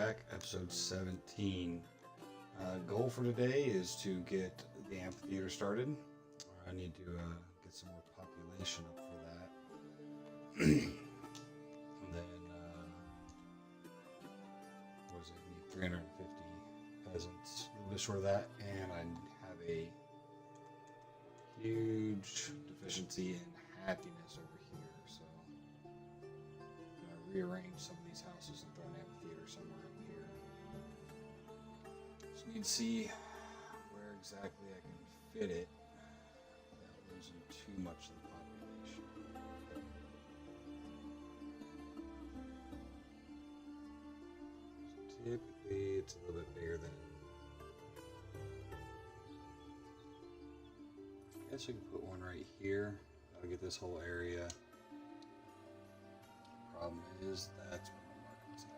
back, episode 17. Goal for today is to get the amphitheater started. I need to get some more population up for that. And then, what is it? Need 350 peasants, a little bit short of that, and I have a huge deficiency in happiness over here, so I'm going to rearrange some of these houses and throw an amphitheater somewhere up here. Just need to see where exactly I can fit it without losing too much of the population. So typically it's a little bit bigger than, I guess I can put one right here. That'll get this whole area. Problem is, that's where my market's at.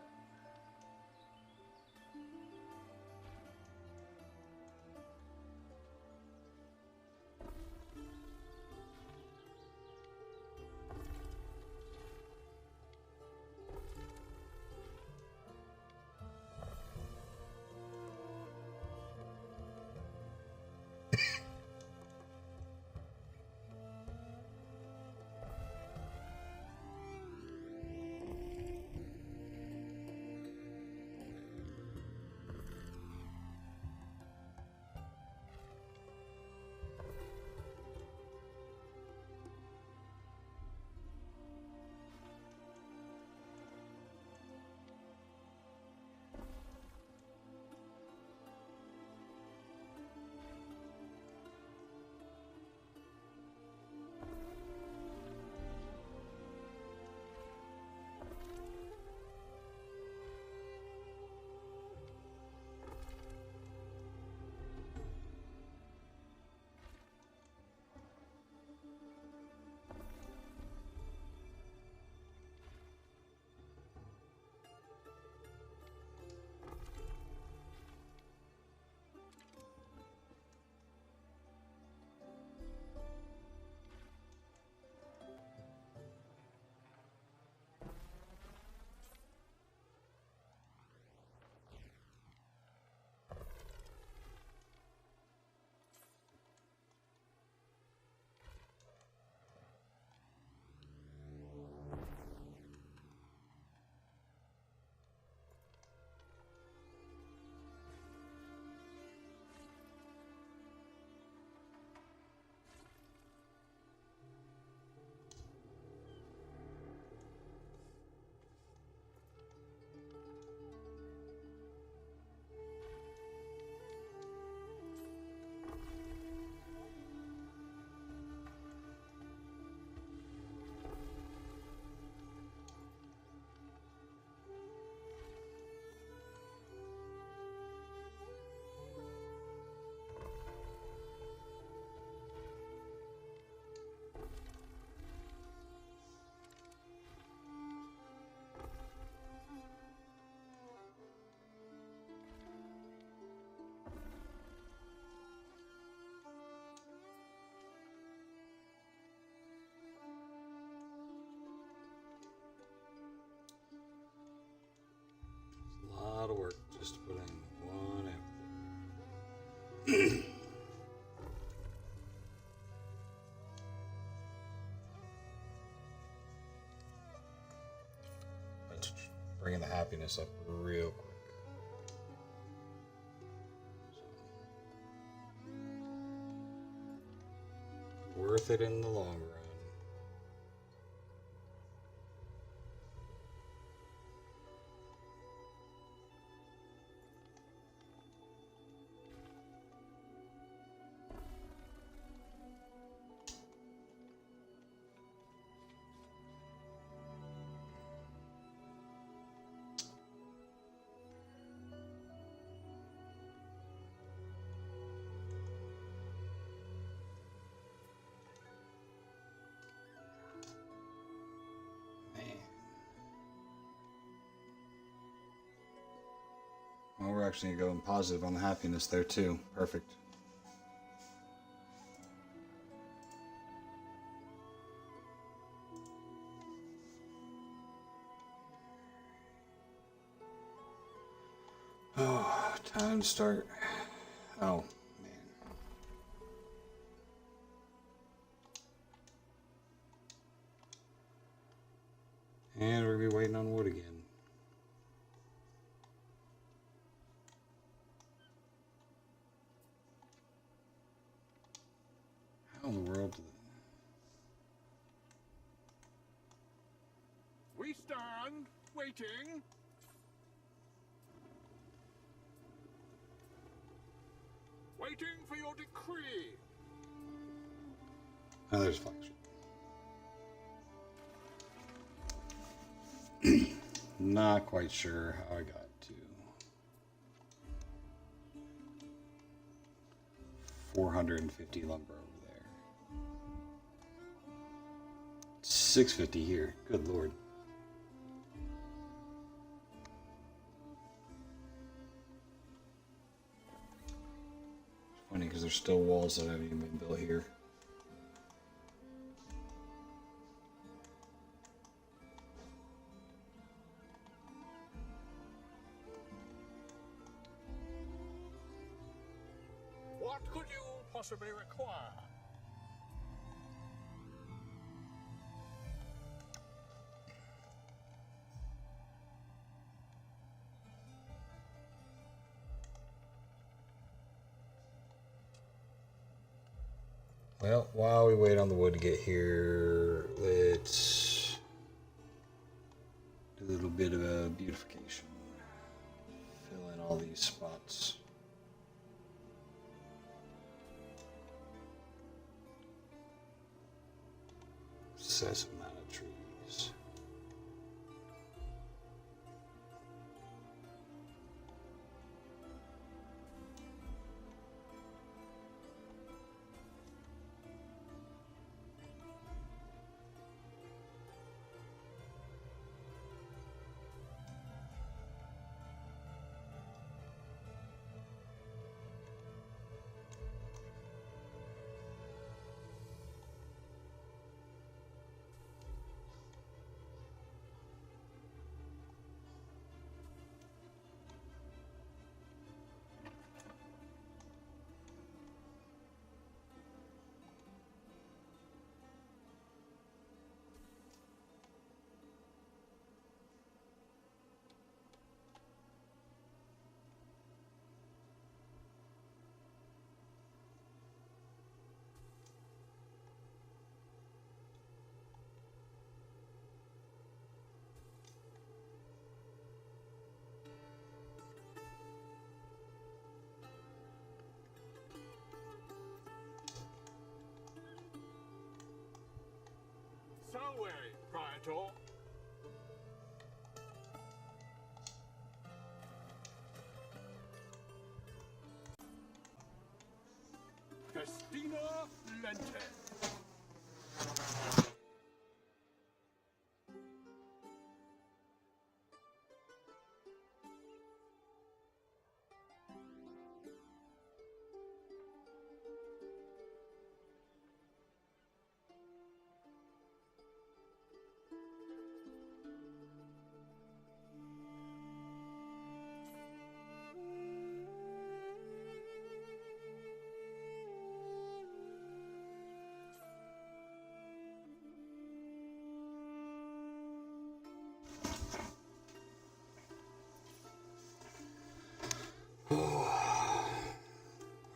A lot of work just to put in one amphitheater. That's bringing the happiness up real quick. Worth it in the long run. Well, we're actually going positive on the happiness there too. Perfect. Oh, time to start. Oh, man. And we're going to be waiting on wood again. How in the world do We stand, waiting. Waiting for your decree. Oh, there's Fox. Not quite sure how I got to 450 lumber over there. 650 here. Good lord. It's funny because there's still walls that haven't even been built here. What could you possibly require? Well, while we wait on the wood to get here, let's do a little bit of a beautification. Fill in all these spots. Excessive amount of trees. Salve, Praetor. Festina Lente.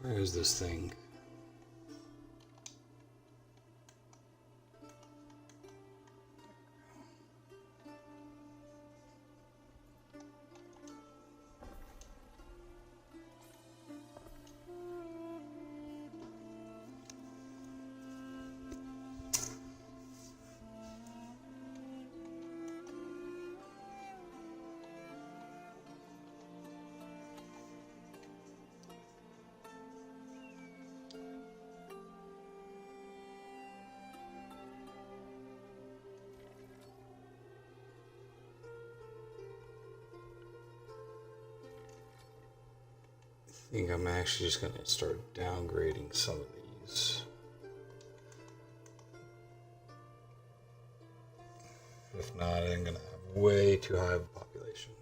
Where is this thing? I think I'm actually just going to start downgrading some of these. If not, I'm going to have way too high of a population.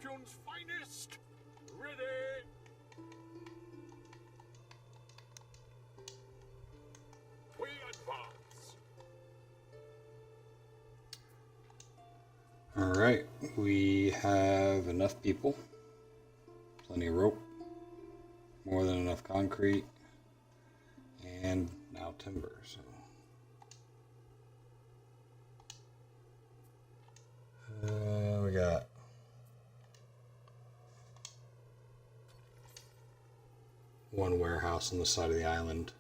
fortune's finest. Ready? We advance. All right, we have enough people, plenty of rope, more than enough concrete, and now timber. So we got one warehouse on the side of the island.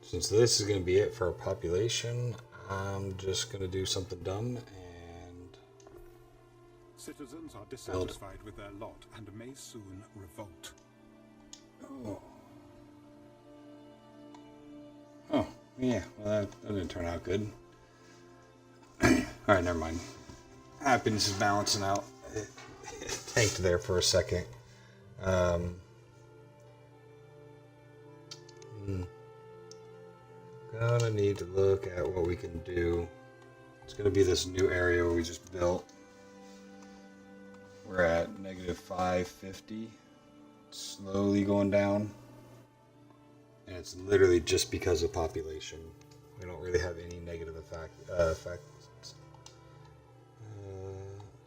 Since this is going to be it for our population, I'm just going to do something dumb and Citizens are dissatisfied with their lot and may soon revolt. Oh, yeah, well that didn't turn out good. Alright, never mind. Happiness is balancing out. It tanked there for a second. Gonna need to look at what we can do. It's gonna be this new area we just built. We're at -550. Slowly going down. And it's literally just because of population. We don't really have any negative effects.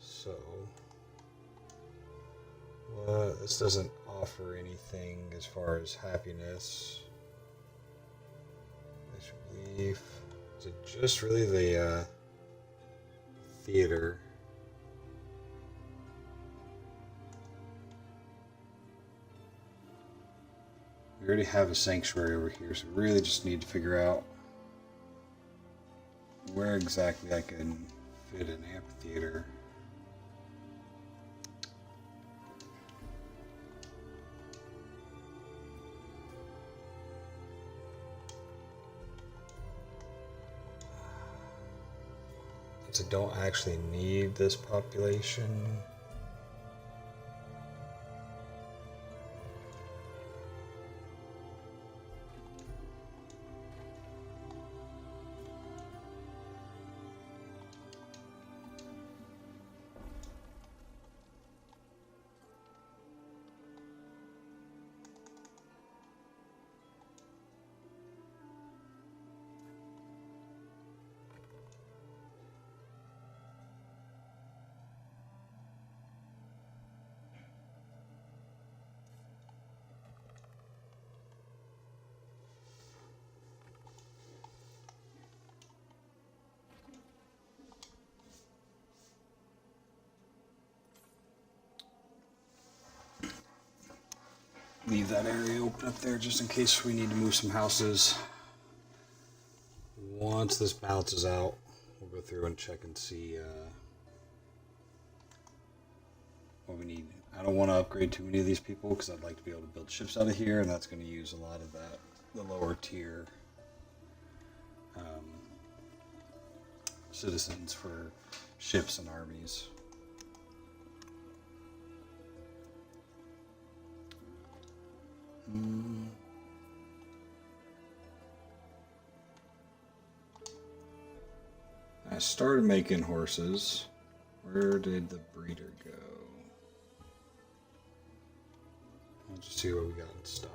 So, this doesn't offer anything as far as happiness. Belief. Is it just really the theater? We already have a sanctuary over here, so we really just need to figure out where exactly I can fit an amphitheater. I don't actually need this population. Leave that area open up there just in case we need to move some houses. Once this balances out, we'll go through and check and see what we need. I don't want to upgrade too many of these people because I'd like to be able to build ships out of here, and that's going to use a lot of that, the lower tier citizens for ships and armies. I started making horses. Where did the breeder go? Let's just see what we got in stock.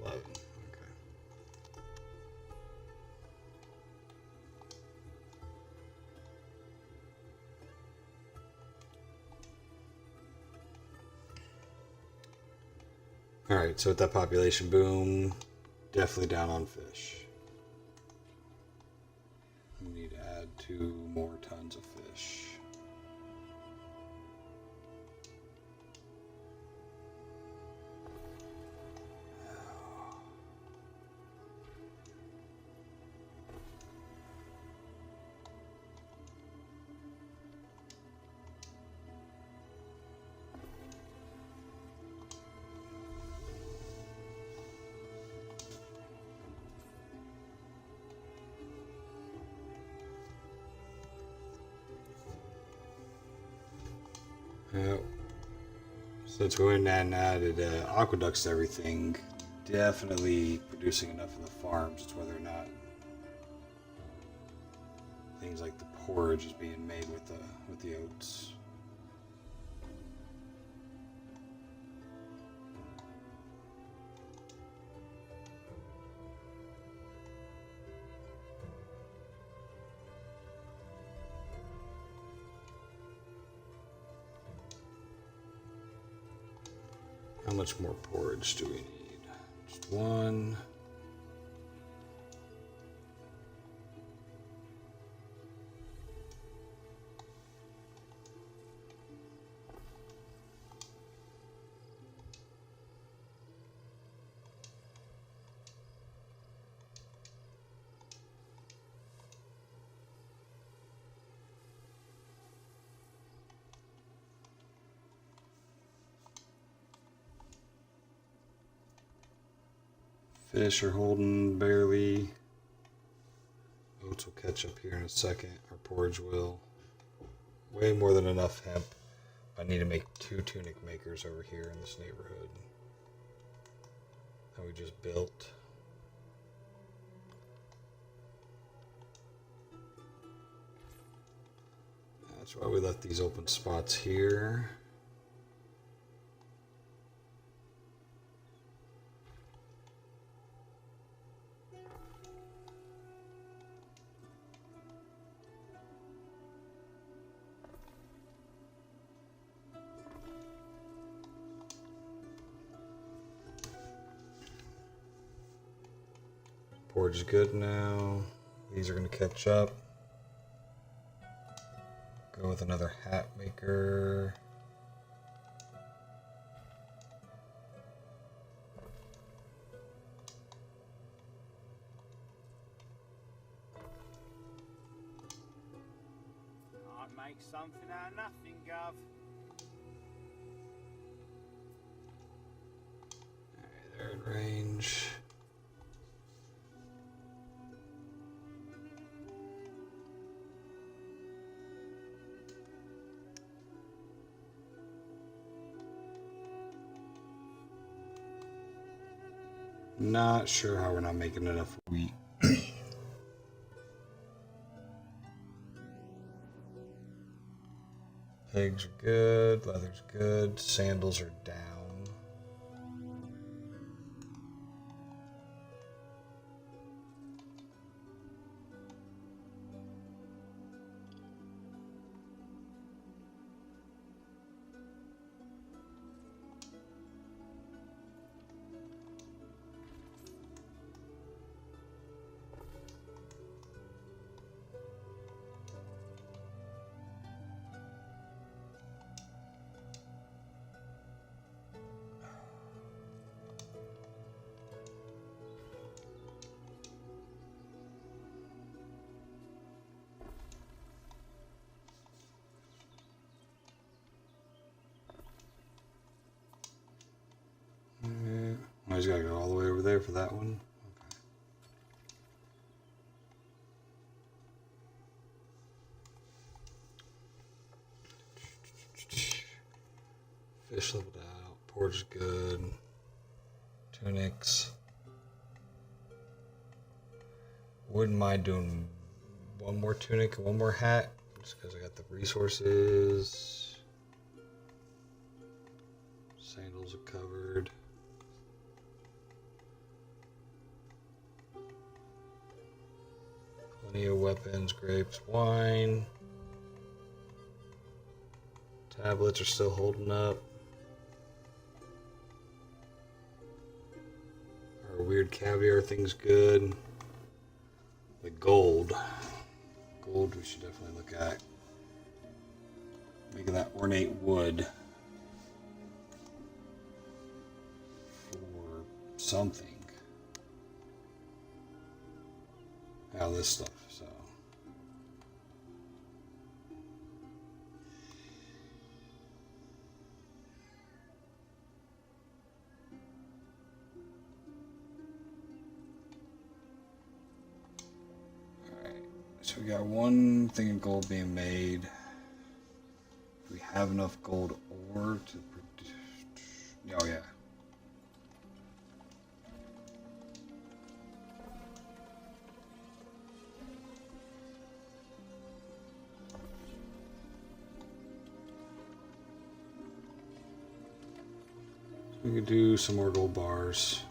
Okay. Alright, so with that population boom, definitely down on fish. We need to add 2 more tons of fish. Since we went and added aqueducts to everything, definitely producing enough in the farms. It's whether or not things like the porridge is being made with the oats. How much more porridge do we need? Just one. Fish are holding barely. Oats will catch up here in a second. Our porridge will. Way more than enough hemp. I need to make 2 tunic makers over here in this neighborhood that we just built. That's why we left these open spots here. Porridge is good now. These are going to catch up. Go with another hat maker. I'd make something out of nothing, Gov. Alright, they're in range. Not sure how we're not making enough wheat. Pigs are good, leather's good, sandals are down. I just gotta go all the way over there for that one. Okay. Fish leveled out. Porridge is good. Tunics. Wouldn't mind doing one more tunic and one more hat, just because I got the resources. Sandals are covered. Plenty of weapons, grapes, wine. Tablets are still holding up. Our weird caviar thing's good. The gold. Gold we should definitely look at. Making that ornate wood for something. All this stuff, so. Alright, so we got one thing of gold being made. We have enough gold ore to produce. Oh, yeah. We could do some more gold bars.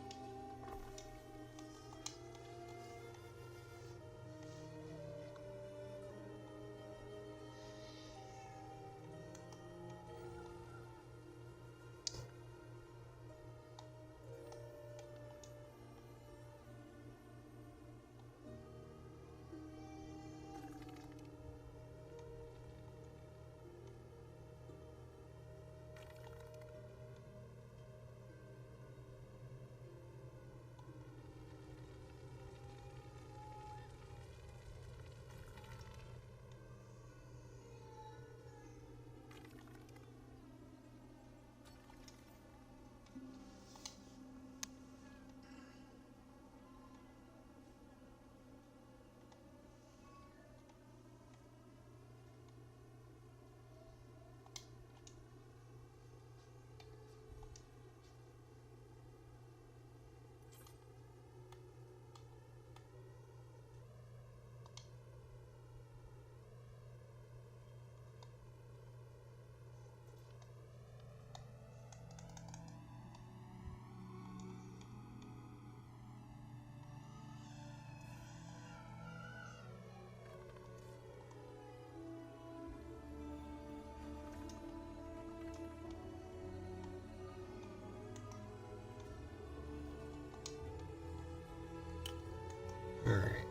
Alright.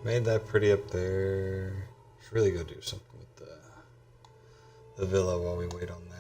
Made that pretty up there. Should really go do something with the villa while we wait on that.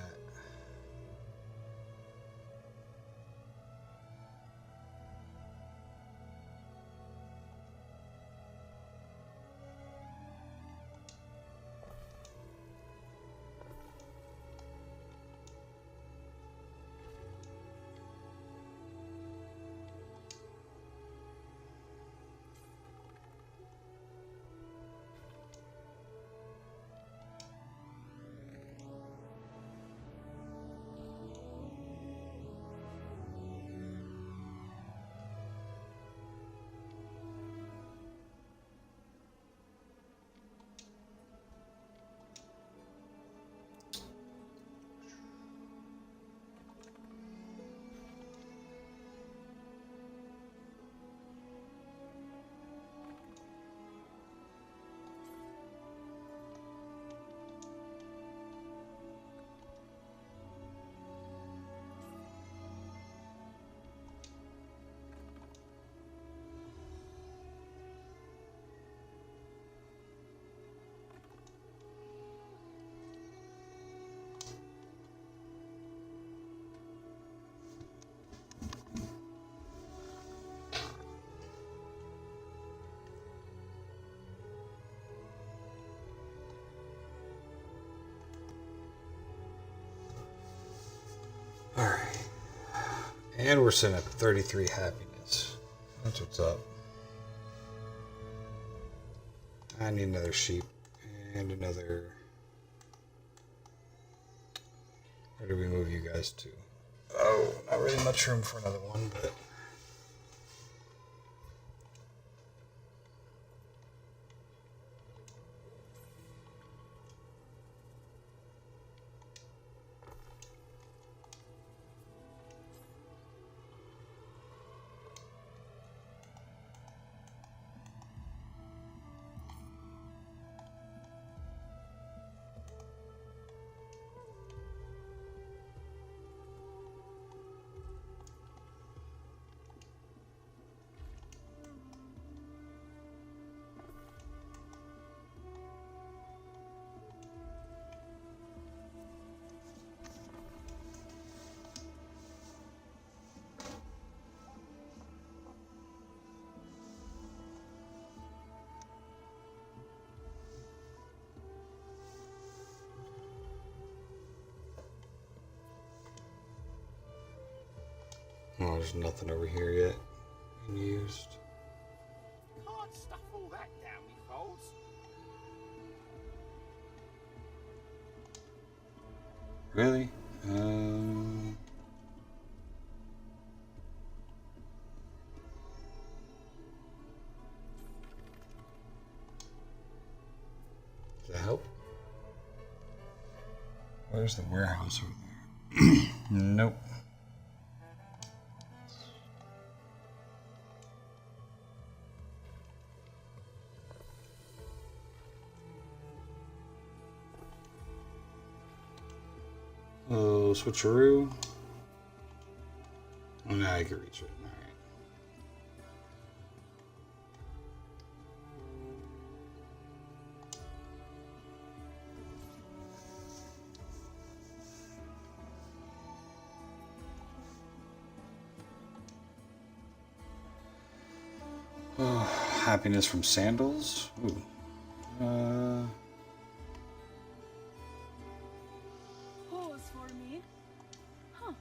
Alright. And we're sitting at 33 happiness. That's what's up. I need another sheep and another. Where do we move you guys to? Oh, not really much room for another one, but. Oh, there's nothing over here yet unused. Can't stuff all that down me folds. Really? Does that help? Where's the warehouse over there? Nope. Oh, switcheroo. Oh, now I can reach it. All right. Oh, happiness from sandals. Ooh. Pause for me.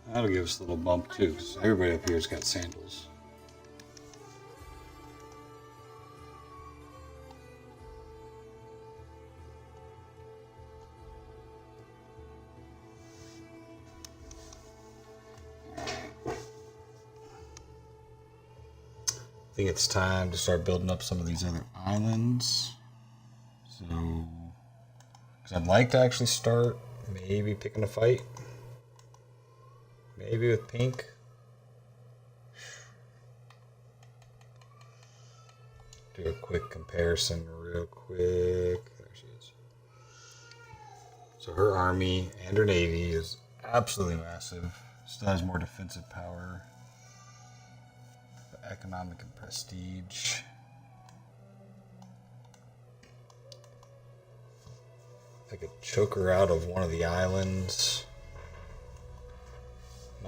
That'll give us a little bump too, because everybody up here's got sandals. I think it's time to start building up some of these other islands. So, because I'd like to actually start maybe picking a fight. Maybe with pink. Do a quick comparison real quick. There she is. So her army and her navy is absolutely massive. Still has more defensive power. But economic and prestige. I could choke her out of one of the islands.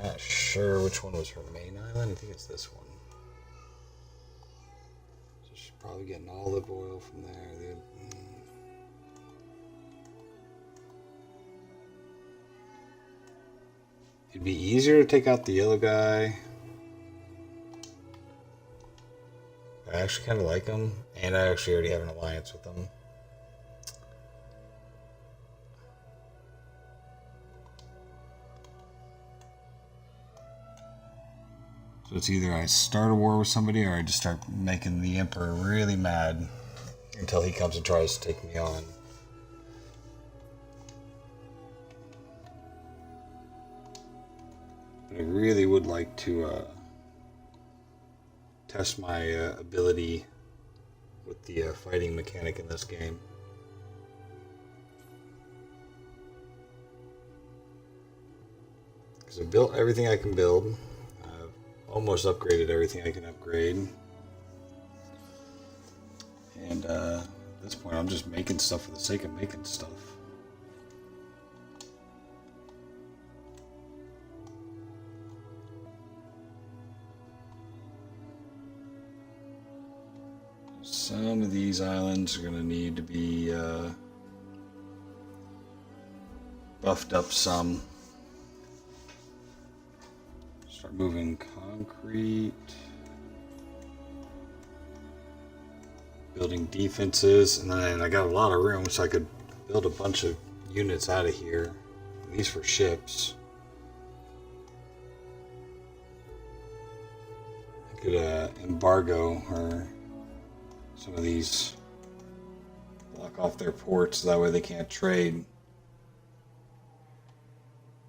Not sure which one was her main island. I think it's this one. So she's probably getting olive oil from there. It'd be easier to take out the yellow guy. I actually kind of like him, and I actually already have an alliance with him. So it's either I start a war with somebody or I just start making the Emperor really mad until he comes and tries to take me on. But I really would like to test my ability with the fighting mechanic in this game. Because I built everything I can build. Almost upgraded everything I can upgrade. And at this point I'm just making stuff for the sake of making stuff. Some of these islands are going to need to be buffed up some. Start moving concrete. Building defenses, and then I got a lot of room so I could build a bunch of units out of here. These for ships. I could embargo or some of these, block off their ports so that way they can't trade.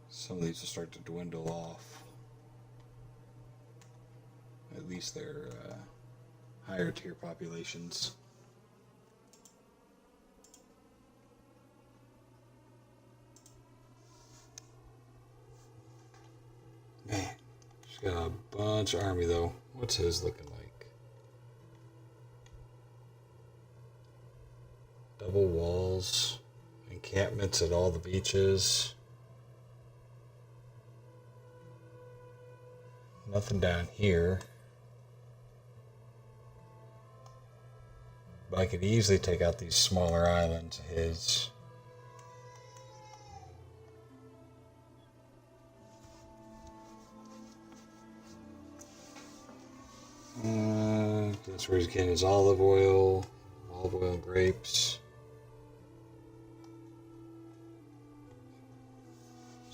Some of these will start to dwindle off. At least they're higher tier populations. Man, she's got a bunch of army though. What's his looking like? Double walls, encampments at all the beaches. Nothing down here. But I could easily take out these smaller islands of his. That's where he's getting his olive oil and grapes.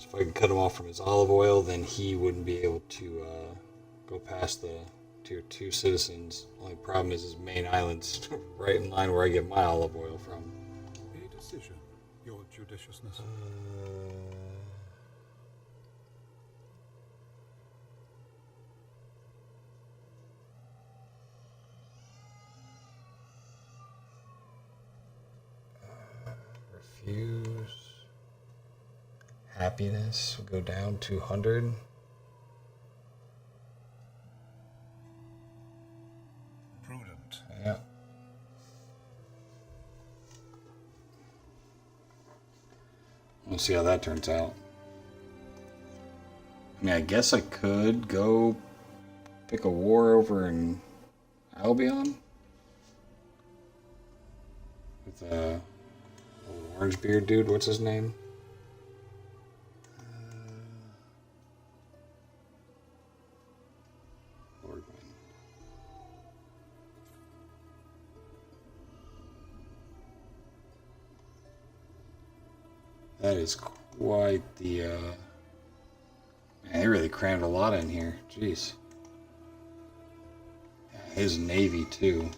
So if I can cut him off from his olive oil, then he wouldn't be able to go past the tier 2 citizens. Only problem is his main island's right in line where I get my olive oil from. A decision, your judiciousness. Refuse. Happiness will go down 200. Prudent. Yeah. We'll see how that turns out. I mean, I guess I could go pick a war over in Albion with orange beard dude. What's his name? Lord Wayne. That is quite the. Man, they really crammed a lot in here. Jeez. Yeah, his navy too.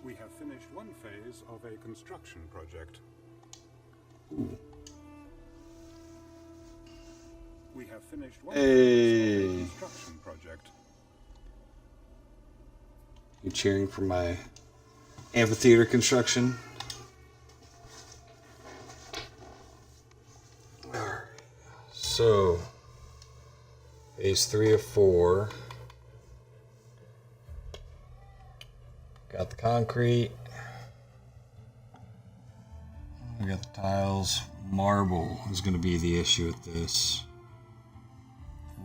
We have finished one phase of a construction project. Ooh. We have finished one Hey. phase of a construction project. You cheering for my amphitheater construction? Alright. So, phase 3 of 4. Got the concrete. We got the tiles. Marble is going to be the issue with this.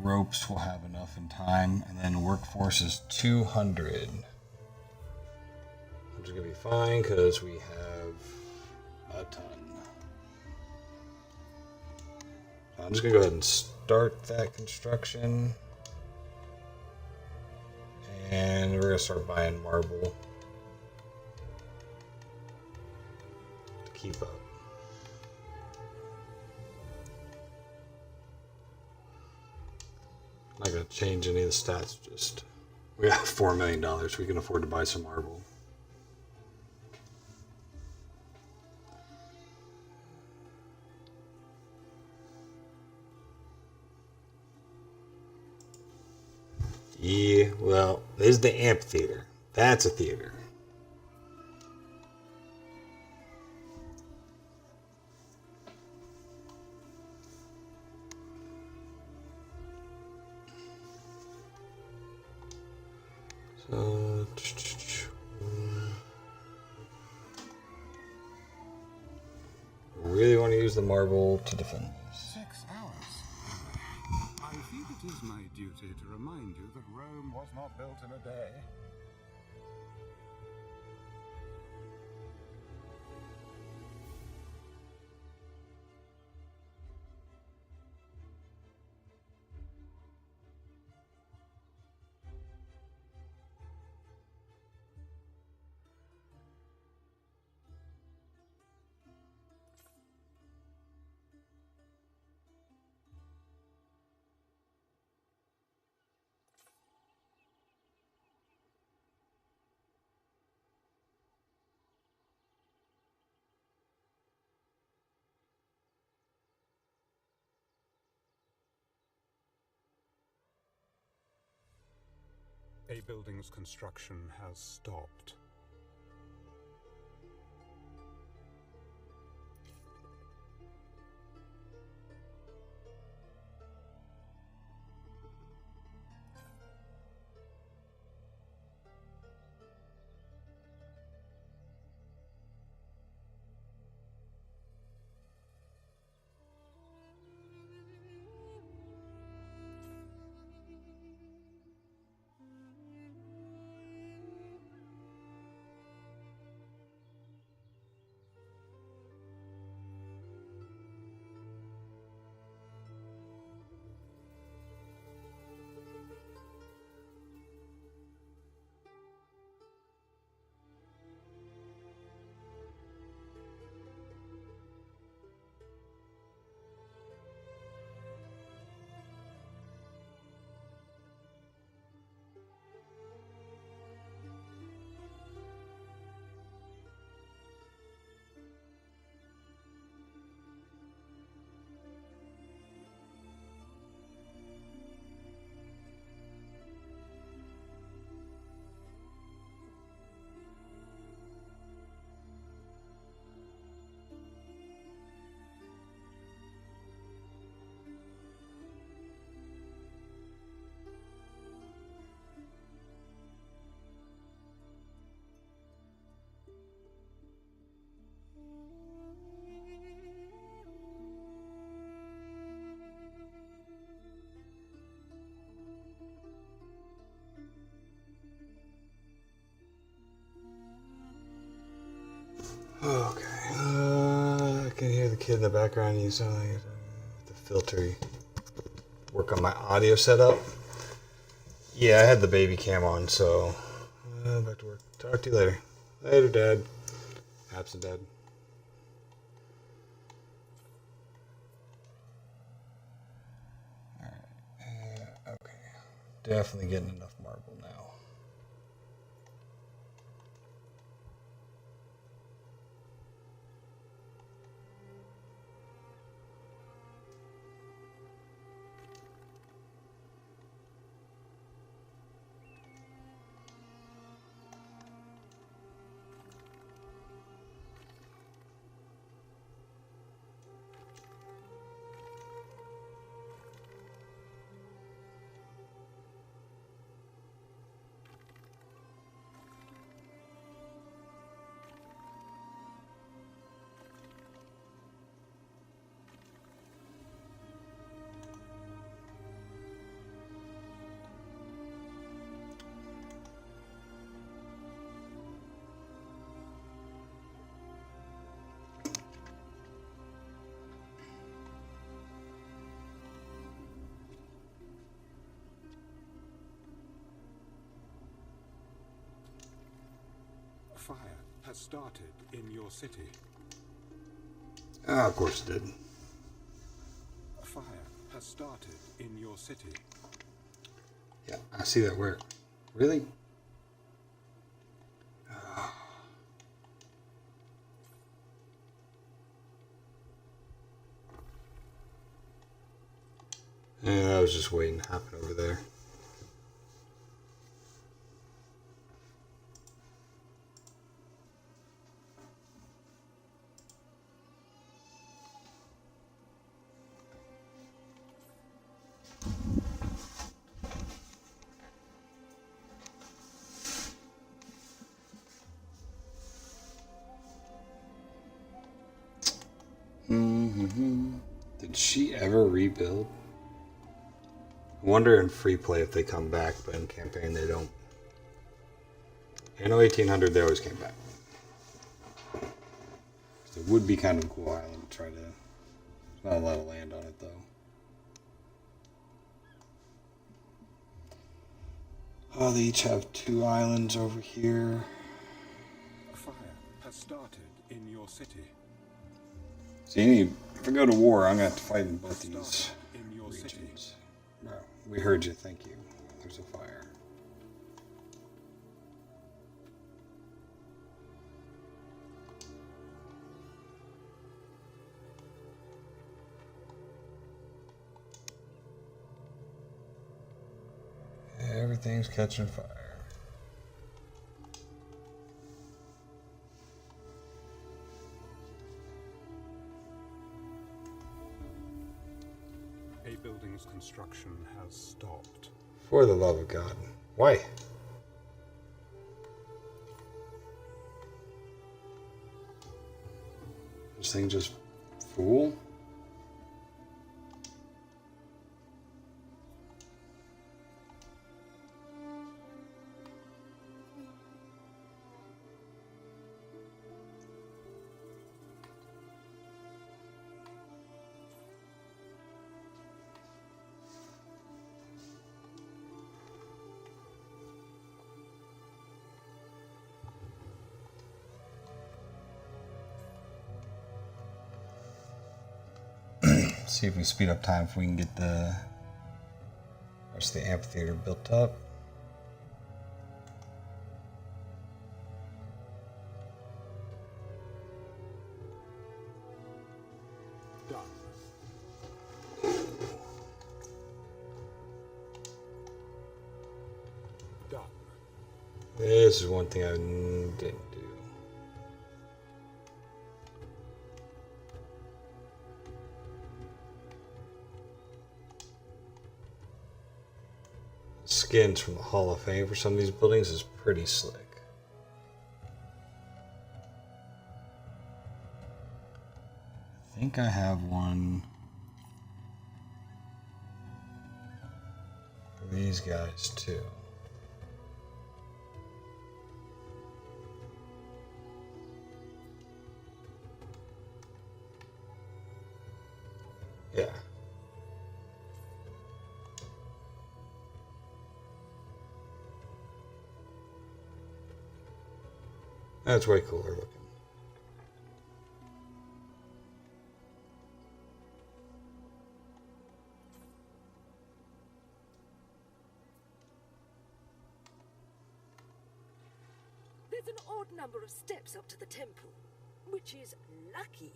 Ropes will have enough in time, and then workforce is 200. Which is going to be fine because we have a ton. So I'm just going to go ahead and start that construction. And we're going to start buying marble to keep up. Not going to change any of the stats, just we got $4 million. We can afford to buy some marble. Yeah, well, this is the amphitheater. That's a theater. So, really want to use the marble to defend this. 6 hours. I feel it is my duty to remind you that Rome was not built in a day. A building's construction has stopped. kid in the background. You sound like the filter. Work on my audio setup. Yeah, I had the baby cam on, so back to work. Talk to you later. Later, Dad. Absent Dad. Alright. Okay. Definitely getting enough marble now. Fire has started in your city. Ah, of course it did. Fire has started in your city. Yeah, I see that work. Really? Ah. Yeah, I was just waiting to happen over there. Did she ever rebuild? I wonder in free play if they come back, but in campaign they don't. Anno 1800, they always came back. So it would be kind of a cool island to try to. There's not a lot of land on it though. Oh, they each have 2 islands over here. Fire has started in your city. See, if I go to war, I'm gonna have to fight in both these Started in your city. regions. No, we heard you. Thank you. There's a fire. Everything's catching fire. A building's construction has stopped. For the love of God. Why? This thing just fool? See if we speed up time if we can get the rest of the amphitheater built up. Done. Done. This is one thing I didn't do. Skins from the Hall of Fame for some of these buildings is pretty slick. I think I have one for these guys too. Yeah. That's way cooler looking. There's an odd number of steps up to the temple, which is lucky.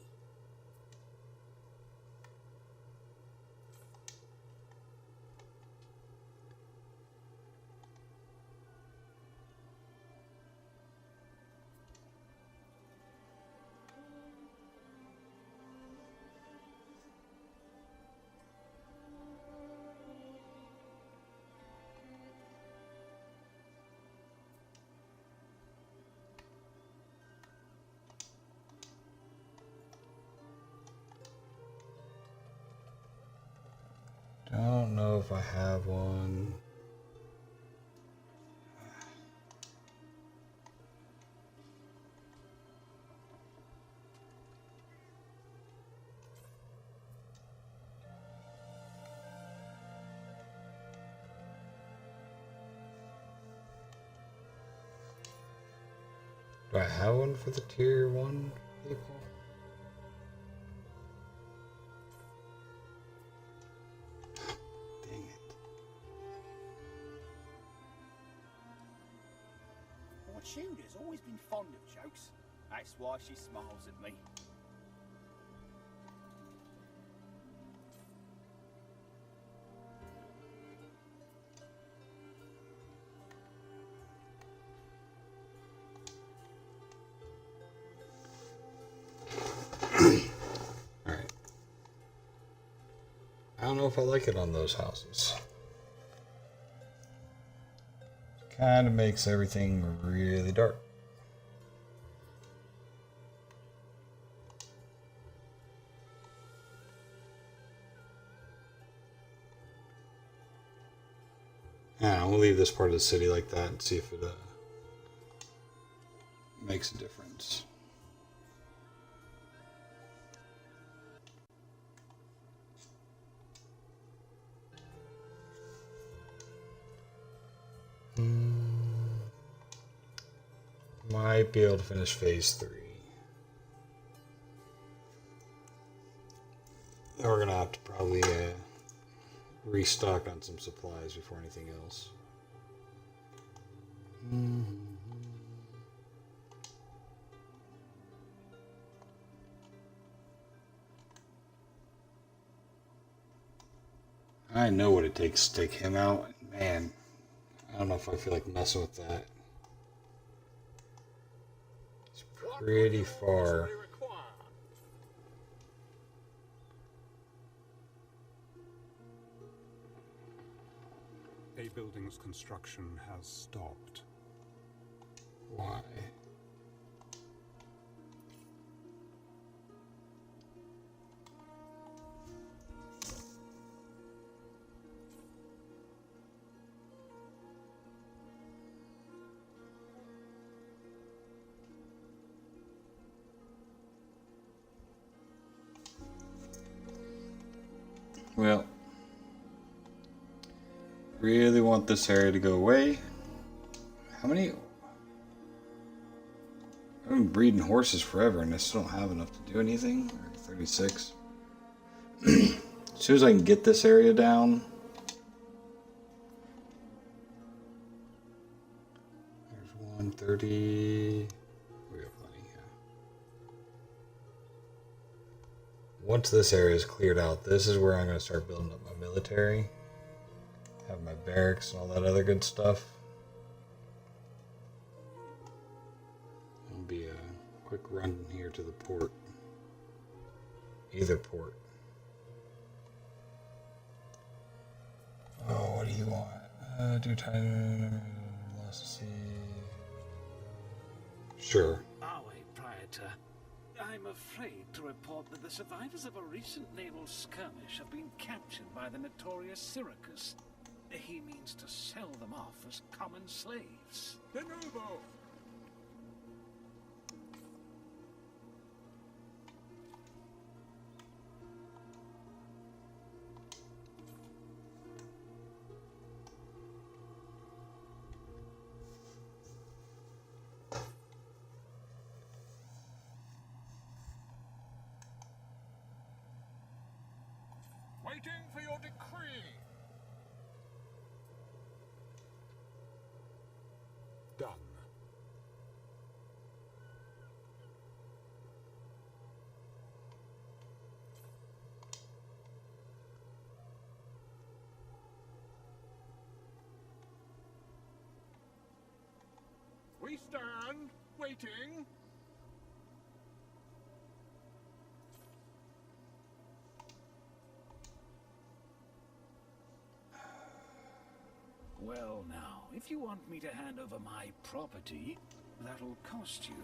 Don't know if I have one. Do I have one for the tier 1 people? Dang it. Well, Tudor's always been fond of jokes. That's why she smiles at me. Alright. I don't know if I like it on those houses. Kind of makes everything really dark. Yeah, we'll leave this part of the city like that and see if it makes a difference. Might be able to finish phase 3. Then we're gonna have to probably restock on some supplies before anything else. I know what it takes to take him out. Man, I don't know if I feel like messing with that. It's pretty far. A building's construction has stopped. Why? Well, really want this area to go away. How many? I've been breeding horses forever and I still don't have enough to do anything. 36. As soon as I can get this area down. There's 130. We got plenty, yeah. Once this area is cleared out, this is where I'm going to start building up my military. Have my barracks and all that other good stuff. It'll be a quick run here to the port. Either port. Oh, what do you want? Do time lost to sea. Sure. Away, Praetor. I'm afraid to report that the survivors of a recent naval skirmish have been captured by the notorious Syracuse. He means to sell them off as common slaves. De novo! Waiting for your decree. Done. We stand, waiting. Well now, if you want me to hand over my property, that'll cost you.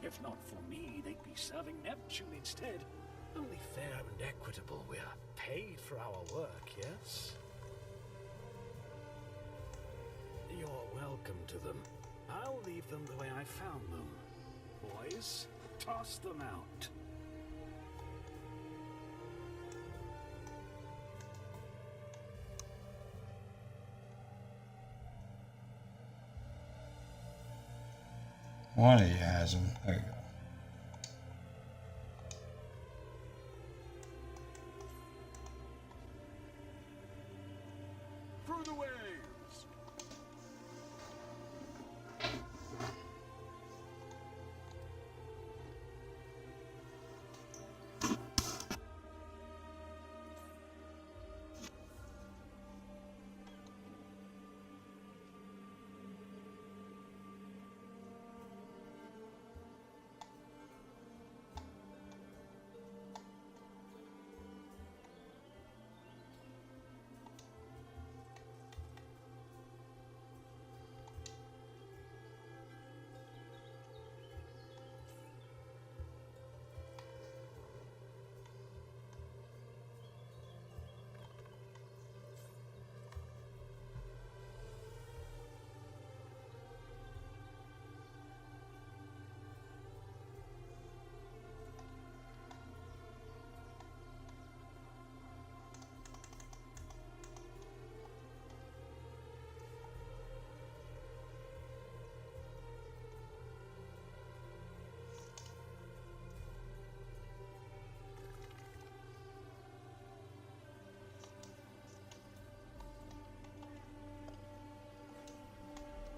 If not for me, they'd be serving Neptune instead. Only fair and equitable. We are paid for our work, yes? You're welcome to them. I'll leave them the way I found them. Boys, toss them out. One of you has them. There you go. Through the waves.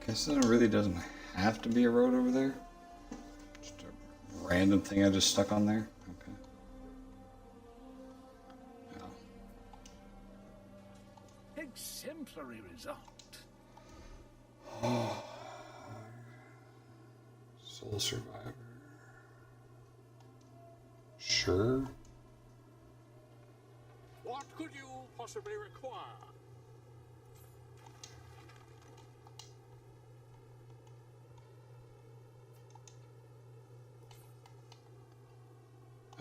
Guess it really doesn't have to be a road over there. Just a random thing I just stuck on there. Okay. Yeah. Exemplary result. Soul Survivor. Sure. What could you possibly require?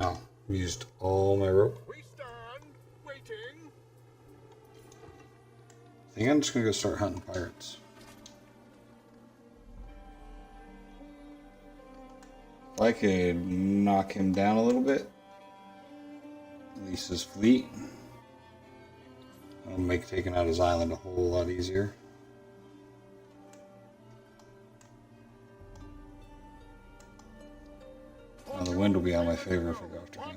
Oh, used all my rope. We stand, waiting. I think I'm just gonna go start hunting pirates. If I could knock him down a little bit, at least his fleet, that'll make taking out his island a whole lot easier. Now the wind will be on my favor if I go after him.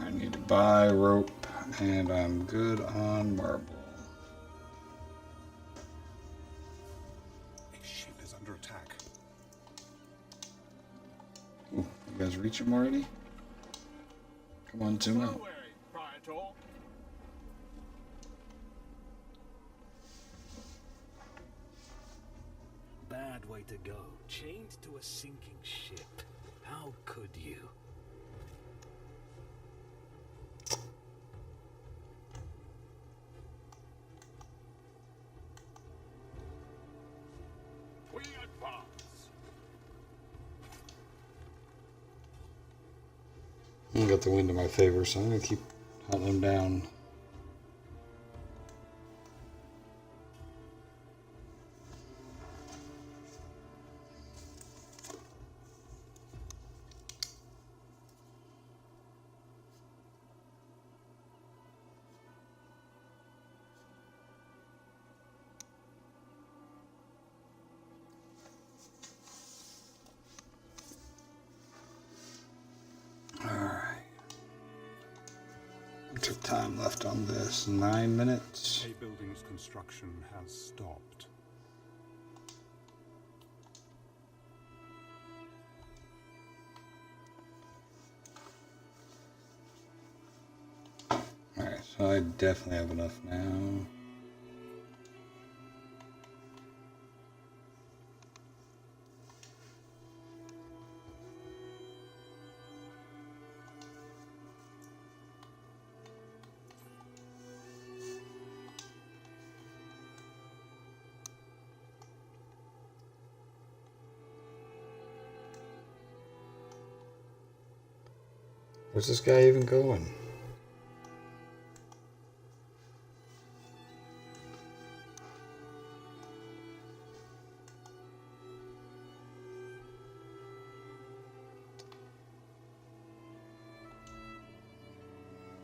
I need to buy rope, and I'm good on marble. A ship is under attack. Ooh, you guys reach him already? Come on, Zuma. Away, Praetor. Bad way to go. Chained to a sinking ship. How could you? We advance. I got the wind in my favor, so I'm gonna keep hunting them down. Took time left on this. 9 minutes. A building's construction has stopped. Alright, so I definitely have enough now. Where's this guy even going?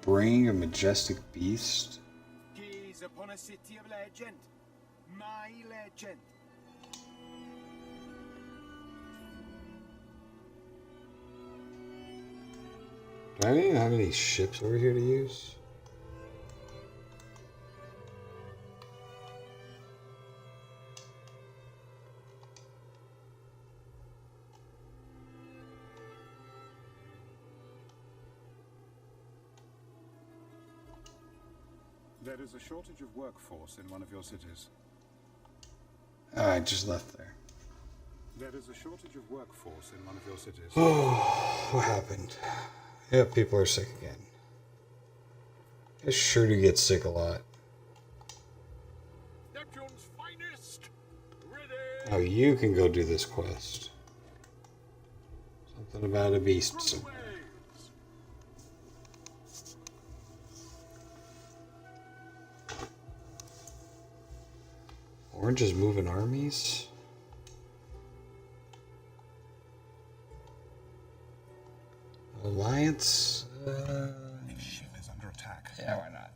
Bring a majestic beast? Gaze upon a city of legend. My legend. Do I even have any ships over here to use? There is a shortage of workforce in one of your cities. I just left there. There is a shortage of workforce in one of your cities. Oh, what happened? Yeah, people are sick again. I sure do get sick a lot. Neptune's finest. Oh, Ready. you can go do this quest. Something about a beast Through the somewhere. waves. Orange is moving armies? Alliance? The ship is under attack. Yeah, why not?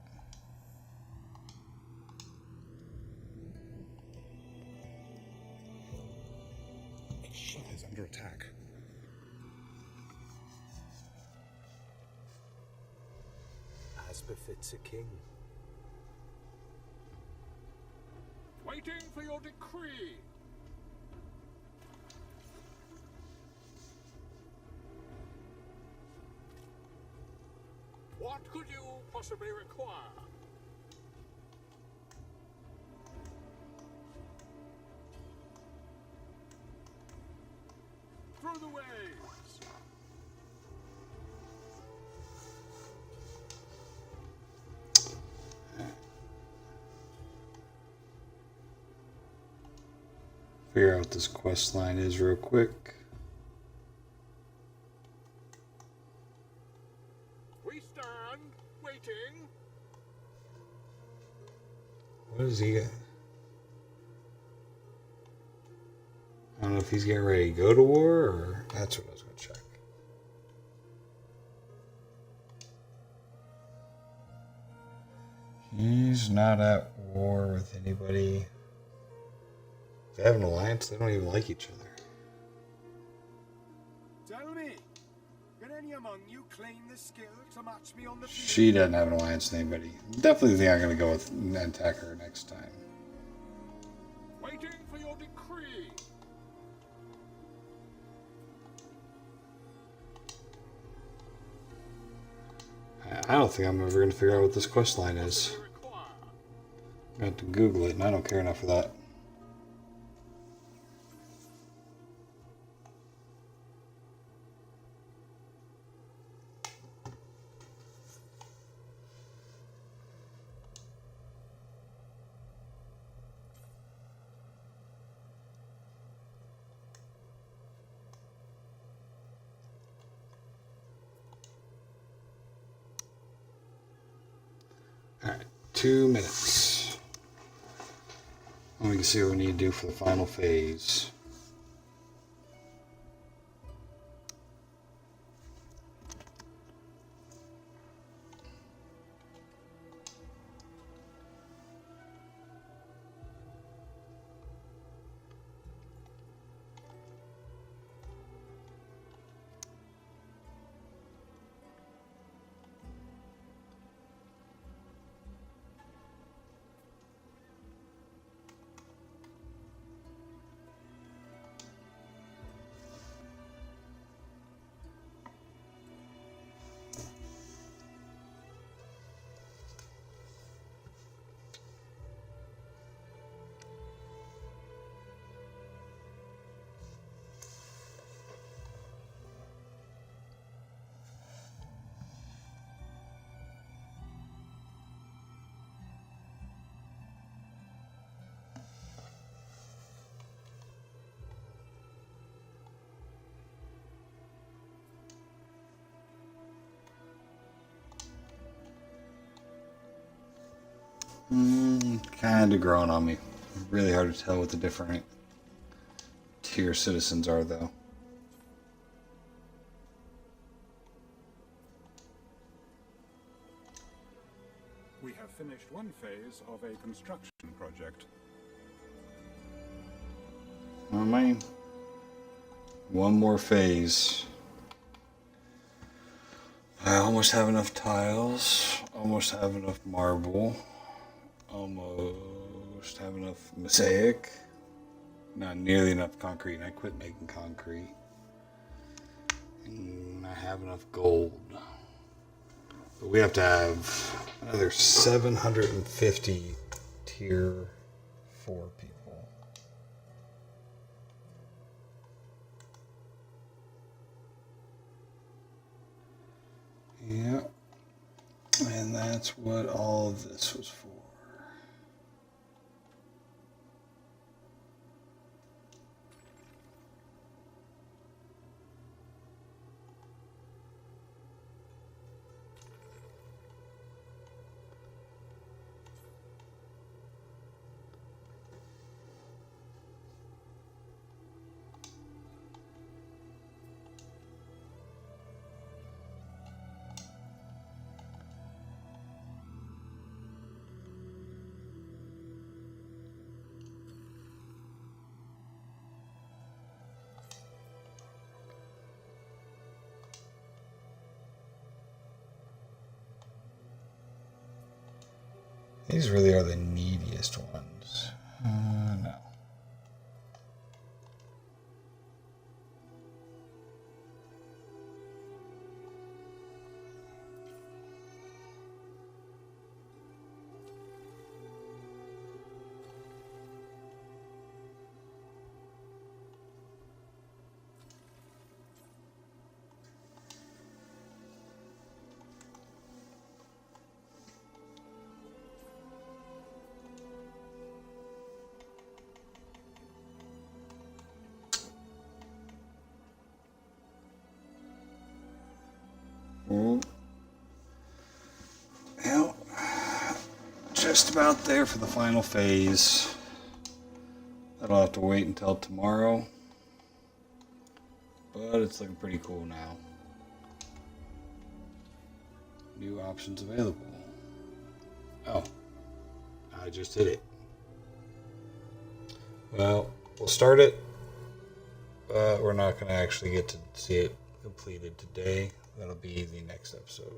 The ship is under attack. As befits a king. Waiting for your decree. What could you possibly require? Through the waves. Figure out what this quest line is real quick. We stand waiting. What is he got? I don't know if he's getting ready to go to war or that's what I was going to check. He's not at war with anybody. They have an alliance, they don't even like each other. Tell me, can any among you claim the skill to match me on the field? She doesn't have an alliance with anybody. Definitely think I'm going to go with and attack her next time. Waiting for your decree. I don't think I'm ever going to figure out what this quest line is. Possibly require. I'm going to have to Google it, and I don't care enough for that. Alright, 2 minutes. And we can see what we need to do for the final phase. Kind of growing on me. Really hard to tell what the different tier citizens are, though. We have finished one phase of a construction project. Oh man. One more phase. I almost have enough tiles. Almost have enough marble. Almost have enough mosaic. Not nearly enough concrete, and I quit making concrete. And I have enough gold. But we have to have another 750 tier 4 people. Yeah. And that's what all of this was for. These really are the neediest ones. No. Well, just about there for the final phase. That'll have to wait until tomorrow. But it's looking pretty cool now. New options available. Oh, I just hit it. Well, we'll start it, but we're not going to actually get to see it completed today. That'll be the next episode.